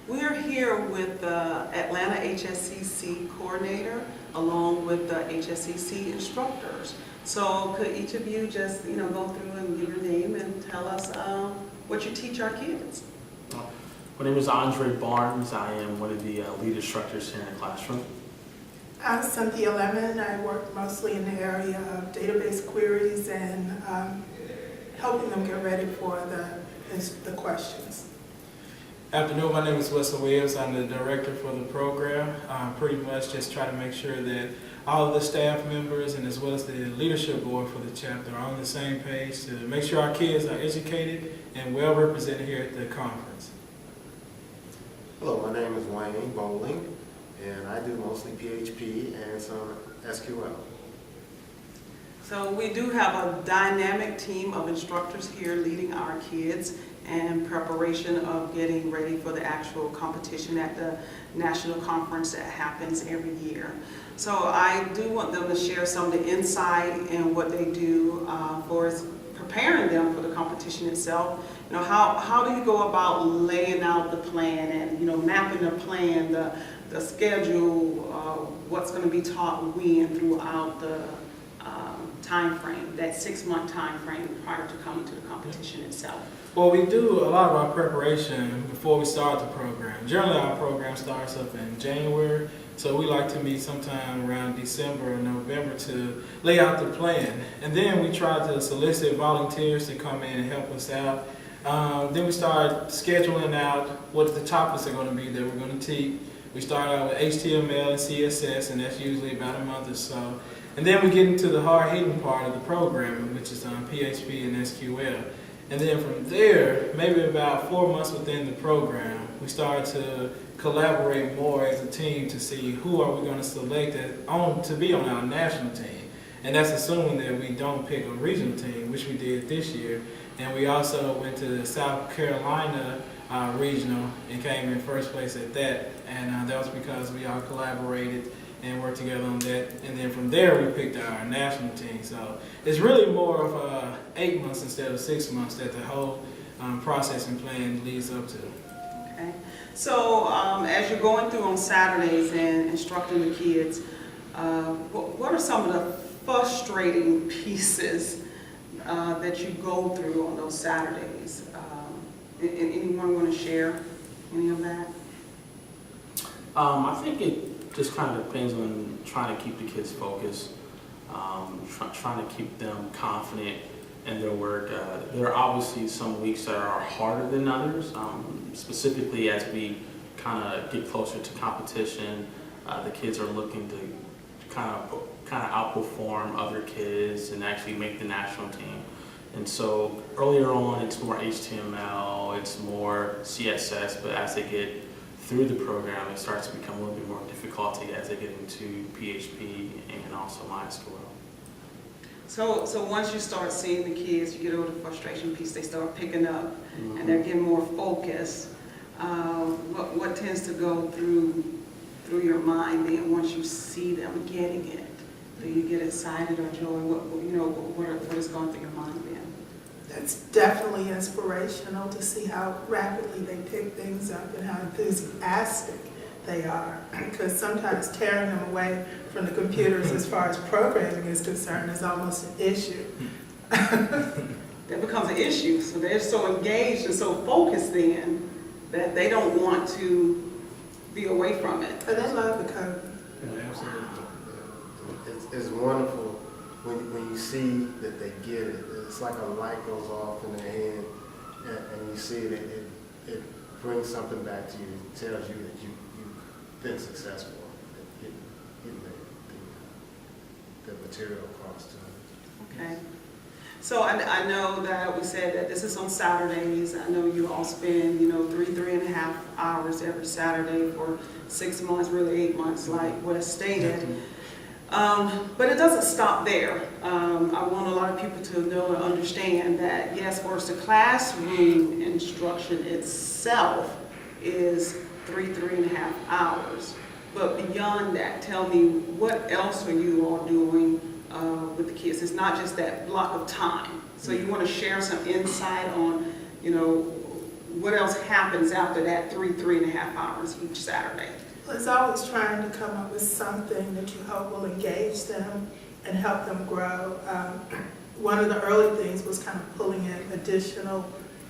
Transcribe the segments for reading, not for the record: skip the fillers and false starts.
We're here with the Atlanta HSCC coordinator along with the HSCC instructors. So could each of you just go through and give your name and tell us what you teach our kids? My name is Andre Barnes. I am one of the lead instructors here in the classroom. I'm Cynthia Lemon. I work mostly in the area of database queries and helping them get ready for the questions. Afternoon, my name is Wesley Williams. I'm the director for the program. Pretty much just try to make sure that all of the staff members and as well as the leadership board for the chapter are on the same page to make sure our kids are educated and well represented here at the conference. Hello, my name is Wayne Bowling, and I do mostly PHP and some SQL. So we do have a dynamic team of instructors here leading our kids in preparation of getting ready for the actual competition at the national conference that happens every year. So I do want them to share some of the insight in what they do for preparing them for the competition itself. How do you go about laying out the plan and mapping the plan, the schedule, what's going to be taught when throughout the time frame, that 6-month time frame prior to coming to the competition itself? Well, we do a lot of our preparation before we start the program. Generally, our program starts up in January, so we like to meet sometime around December or November to lay out the plan. And then we try to solicit volunteers to come in and help us out. Then we start scheduling out what the topics are going to be that we're going to teach. We start out with HTML and CSS, and that's usually about a month or so. And then we get into the hard-hitting part of the program, which is PHP and SQL. And then from there, maybe about 4 months within the program, we start to collaborate more as a team to see who are we going to select to be on our national team. And that's assuming that we don't pick a regional team, which we did this year. And we also went to the South Carolina regional and came in first place at that. And that was because we all collaborated and worked together on that. And then from there, we picked our national team. So it's really more of 8 months instead of 6 months that the whole process and plan leads up to. Okay. So as you're going through on Saturdays and instructing the kids, what are some of the frustrating pieces that you go through on those Saturdays? Anyone want to share any of that? I think it just kind of depends on trying to keep the kids focused, trying to keep them confident in their work. There are obviously some weeks that are harder than others, specifically as we kind of get closer to competition. The kids are looking to kind of outperform other kids and actually make the national team. And so earlier on, it's more HTML, it's more CSS, but as they get through the program, it starts to become a little bit more difficulty as they get into PHP and also MySQL. So once you start seeing the kids, you get over the frustration piece, they start picking up and they're getting more focused. What tends to go through your mind then once you see them getting it? Do you get excited or joy? What is going through your mind then? That's definitely inspirational to see how rapidly they pick things up and how enthusiastic they are. Because sometimes tearing them away from the computers as far as programming is concerned is almost an issue. That becomes an issue. So they're so engaged and so focused then that they don't want to be away from it. But they love the code. Yeah, absolutely. It's wonderful when you see that they get it. It's like a light goes off in their head, and you see that it brings something back to you. It tells you that you've been successful at getting the material across to them. Okay. So I know that we said that this is on Saturdays. I know you all spend, 3.5 hours every Saturday for 6 months, really 8 months, like Wes stated. But it doesn't stop there. I want a lot of people to know and understand that, yes, first the classroom instruction itself is 3.5 hours. But beyond that, tell me, what else are you all doing with the kids? It's not just that block of time. So you want to share some insight on, what else happens after that 3.5 hours each Saturday? Well, it's always trying to come up with something that you hope will engage them and help them grow. One of the early things was kind of pulling in additional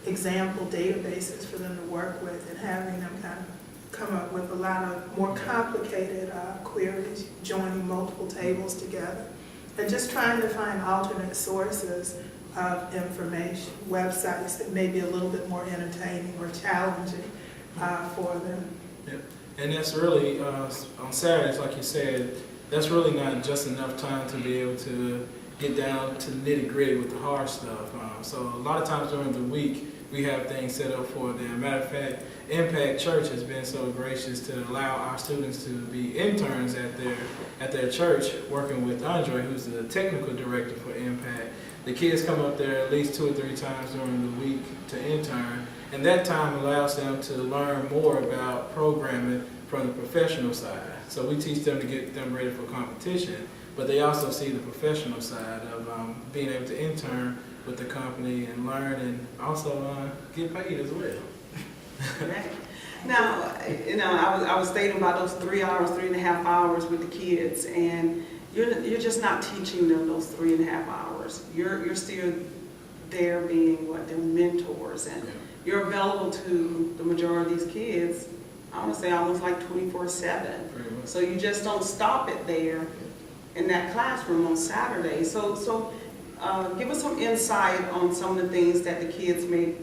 example databases for them to work with and having them kind of come up with a lot of more complicated queries, joining multiple tables together, and just trying to find alternate sources of information, websites that may be a little bit more entertaining or challenging for them. Yep. And that's really, on Saturdays, like you said, that's really not just enough time to be able to get down to the nitty-gritty with the hard stuff. So a lot of times during the week, we have things set up for them. Matter of fact, Impact Church has been so gracious to allow our students to be interns at their church, working with Andre, who's the technical director for Impact. The kids come up there at least 2 or 3 times during the week to intern, and that time allows them to learn more about programming from the professional side. So we teach them to get them ready for competition, but they also see the professional side of being able to intern with the company and learn and also get paid as well. Right. Now, I was stating about those 3 hours, 3.5 hours with the kids, and you're just not teaching them those 3.5 hours. You're still there being their mentors, and you're available to the majority of these kids. I want to say almost like 24/7. So you just don't stop it there in that classroom on Saturday. So give us some insight on some of the things that the kids may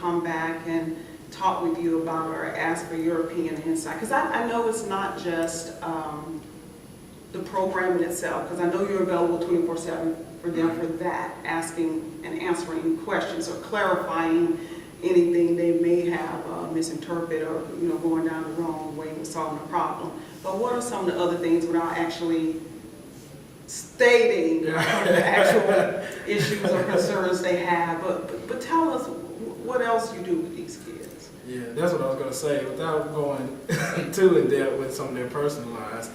come back and talk with you about or ask for your opinion and insight. Because I know it's not just the program in itself, because I know you're available 24/7 for them for that, asking and answering questions or clarifying anything they may have misinterpreted or going down the wrong way with solving a problem. But what are some of the other things without actually stating the actual issues or concerns they have? But tell us what else you do with these kids. Yeah, that's what I was going to say. Without going too in depth with some of their personal lives,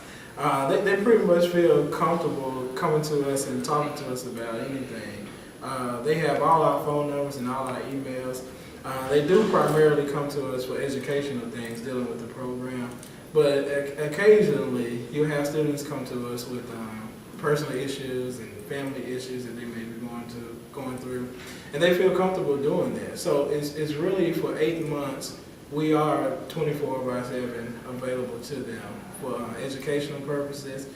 they pretty much feel comfortable coming to us and talking to us about anything. They have all our phone numbers and all our emails. They do primarily come to us for educational things dealing with the program, but occasionally you have students come to us with personal issues and family issues that they may be going through, and they feel comfortable doing that. So it's really for 8 months we are 24/7 available to them for educational purposes,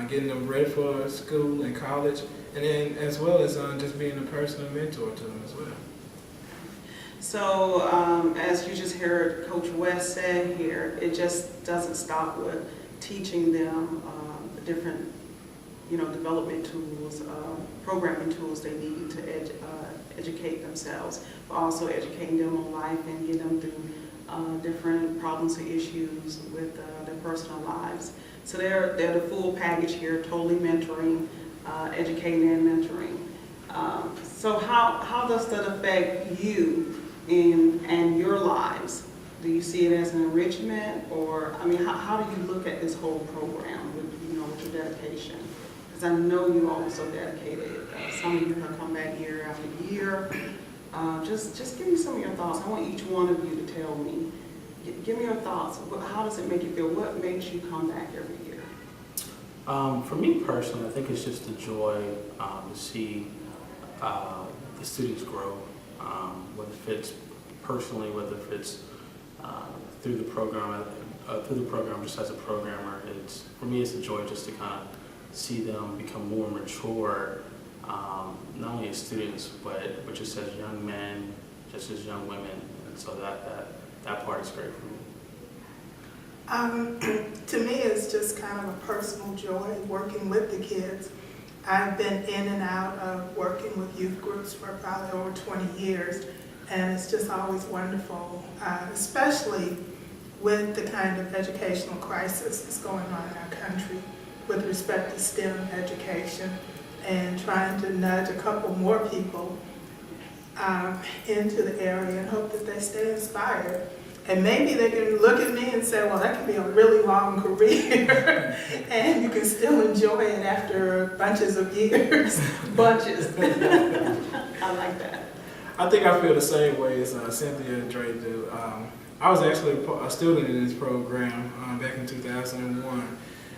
getting them ready for school and college, and then as well as just being a personal mentor to them as well. So as you just heard Coach West say here, it just doesn't stop with teaching them the different development tools, programming tools they need to educate themselves, but also educating them on life and getting them through different problems and issues with their personal lives. So they're the full package here, totally mentoring, educating and mentoring. So how does that affect you and your lives? Do you see it as an enrichment, or how do you look at this whole program with your dedication? Because I know you all are so dedicated. Some of you have come back year after year. Just give me some of your thoughts. I want each one of you to tell me. Give me your thoughts. How does it make you feel? What makes you come back every year? For me personally, I think it's just a joy to see the students grow, whether it's personally, whether it's through the program, just as a programmer. For me, it's a joy just to kind of see them become more mature, not only as students, but just as young men, just as young women, and so that part is great for me. To me, it's just kind of a personal joy working with the kids. I've been in and out of working with youth groups for probably over 20 years, and it's just always wonderful, especially with the kind of educational crisis that's going on in our country with respect to STEM education, and trying to nudge a couple more people into the area and hope that they stay inspired. And maybe they can look at me and say, well, that could be a really long career and you can still enjoy it after bunches of years. Bunches. I like that. I think I feel the same way as Cynthia and Dre do. I was actually a student in this program back in 2001.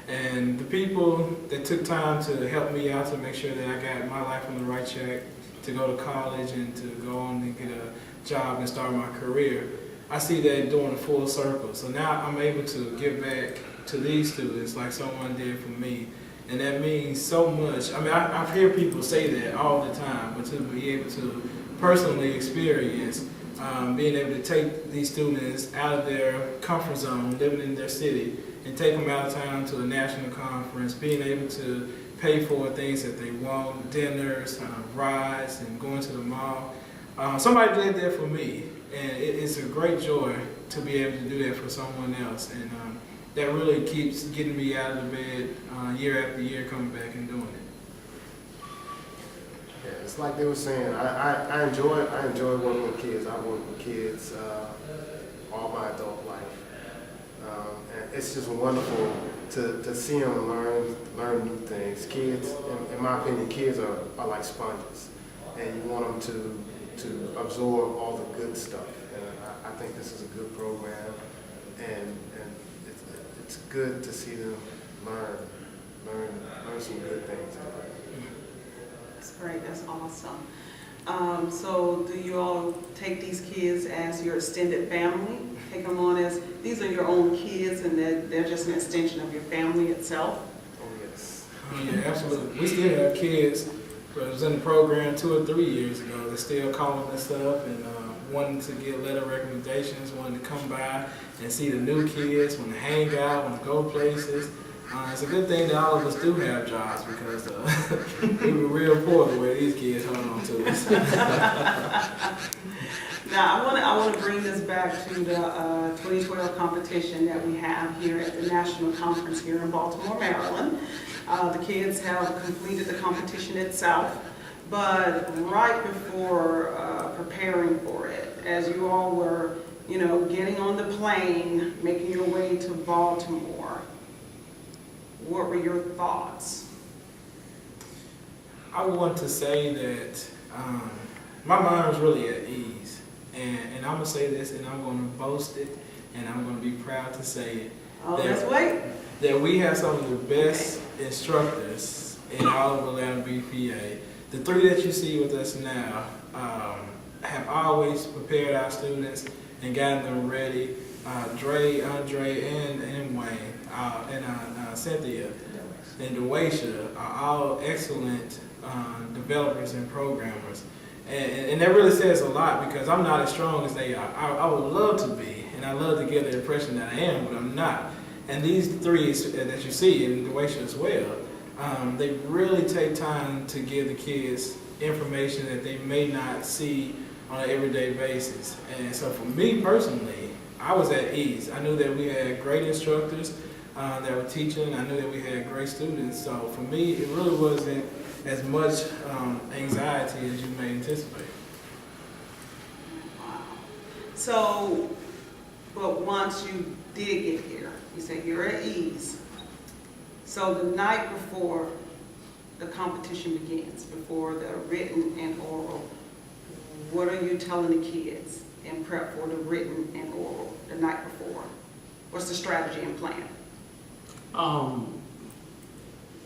And the people that took time to help me out to make sure that I got my life on the right track, to go to college and to go on and get a job and start my career, I see that doing a full circle. So now I'm able to give back to these students like someone did for me. And that means so much. I mean, I hear people say that all the time, but to be able to personally experience being able to take these students out of their comfort zone, living in their city, and take them out of town to a national conference, being able to pay for things that they want, dinners, rides, and going to the mall. Somebody did that for me, and it's a great joy to be able to do that for someone else. And that really keeps getting me out of the bed year after year, coming back and doing it. Yeah, it's like they were saying, I enjoy working with kids. I work with kids all my adult life. And it's just wonderful to see them learn new things. Kids, in my opinion, kids are like sponges, and you want them to absorb all the good stuff. And I think this is a good program, and it's good to see them learn some good things. That's great, that's awesome. So do you all take these kids as your extended family? Take them on as, these are your own kids and they're just an extension of your family itself? Oh, yes. Oh, yeah, absolutely. We still have kids that was in the program 2 or 3 years ago. They're still calling us up and wanting to get letter recommendations, wanting to come by and see the new kids, want to hang out, want to go places. It's a good thing that all of us do have jobs because we were real poor the way these kids hold on to us. Now, I want to bring this back to the 2012 competition that we have here at the National Conference here in Baltimore, Maryland. The kids have completed the competition itself, but right before preparing for it, as you all were, getting on the plane, making your way to Baltimore, what were your thoughts? I want to say that my mind was really at ease. And I'm going to say this, and I'm going to boast it, and I'm going to be proud to say it. Oh, let's wait. That we have some of the best instructors in all of Atlanta BDPA. The 3 that you see with us now have always prepared our students and gotten them ready. Dre, Andre, and Wayne, and Cynthia, and Dewasha are all excellent developers and programmers. And that really says a lot because I'm not as strong as they are. I would love to be, and I love to give the impression that I am, but I'm not. And these 3 that you see, and Dewasha as well, they really take time to give the kids information that they may not see on an everyday basis. And so for me personally, I was at ease. I knew that we had great instructors that were teaching. I knew that we had great students. So for me, it really wasn't as much anxiety as you may anticipate. Wow. So, but once you did get here, you said you're at ease. So the night before the competition begins, before the written and oral, what are you telling the kids in prep for the written and oral the night before? What's the strategy and plan?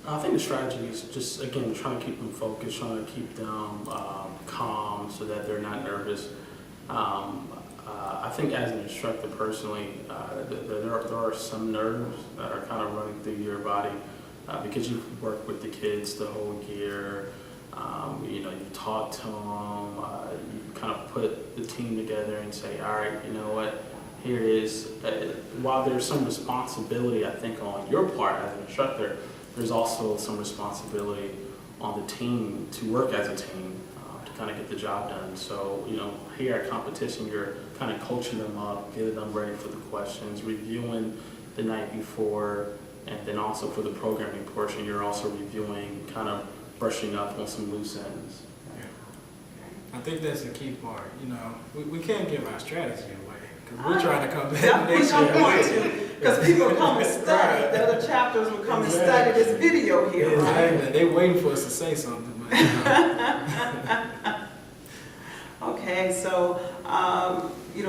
I think the strategy is just, again, trying to keep them focused, trying to keep them calm so that they're not nervous. I think as an instructor personally, there are some nerves that are kind of running through your body because you've worked with the kids the whole year. You've talked to them, you kind of put the team together and say, all right, you know what, here it is. While there's some responsibility, I think, on your part as an instructor, there's also some responsibility on the team to work as a team to kind of get the job done. So, here at competition, you're kind of coaching them up, getting them ready for the questions, reviewing the night before, and then also for the programming portion, you're also reviewing, kind of brushing up on some loose ends. I think that's the key part. We can't give our strategy away because we're trying to come back next year. We don't want to, because people come and study. The other chapters will come and study this video here, right? Exactly. They're waiting for us to say something. But, Okay, so,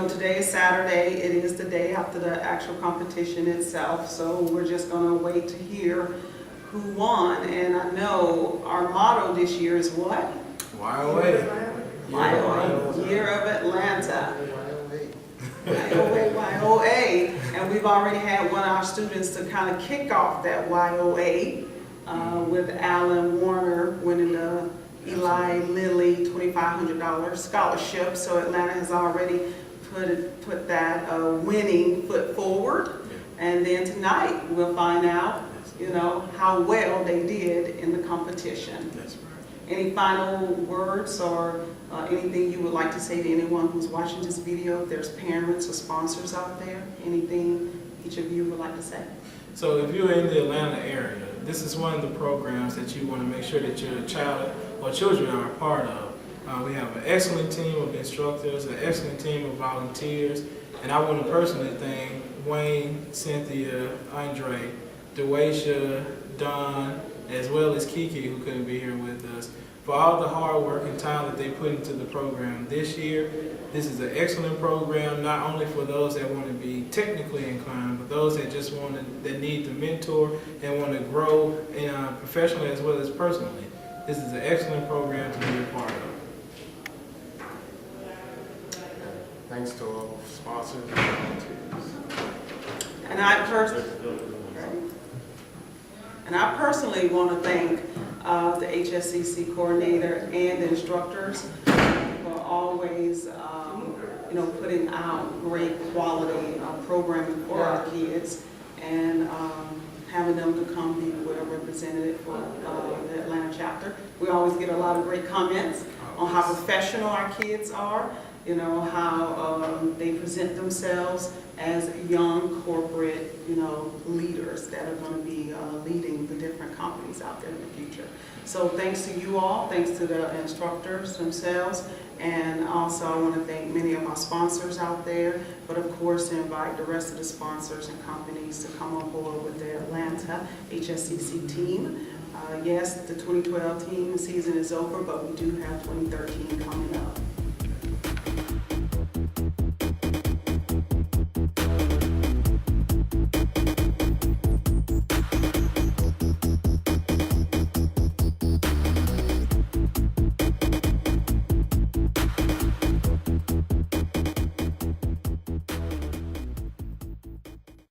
today is Saturday. It is the day after the actual competition itself, so we're just going to wait to hear who won. And I know our motto this year is what? YOA. Year of Atlanta. YOA. And we've already had one of our students to kind of kick off that YOA with Alan Warner winning the Eli Lilly $2,500 scholarship. So Atlanta has already put that winning foot forward. And then tonight we'll find out, how well they did in the competition. That's right. Any final words or anything you would like to say to anyone who's watching this video? If there's parents or sponsors out there, anything each of you would like to say? So if you're in the Atlanta area, this is one of the programs that you want to make sure that your child or children are a part of. We have an excellent team of instructors, an excellent team of volunteers, and I want to personally thank Wayne, Cynthia, Andre, Dewasia, Don, as well as Kiki, who couldn't be here with us, for all the hard work and time that they put into the program this year. This is an excellent program, not only for those that want to be technically inclined, but those that just that need to mentor and want to grow professionally as well as personally. This is an excellent program to be a part of. Thanks to all sponsors and volunteers. And I personally want to thank the HSCC coordinator and the instructors for always, putting out great quality programming for our kids and having them to come be a representative for the Atlanta chapter. We always get a lot of great comments on how professional our kids are, how they present themselves as young corporate, leaders that are going to be leading the different companies out there in the future. So thanks to you all, thanks to the instructors themselves, and also I want to thank many of our sponsors out there, but of course to invite the rest of the sponsors and companies to come on board with the Atlanta HSCC team. Yes, the 2012 team season is over, but we do have 2013 coming up.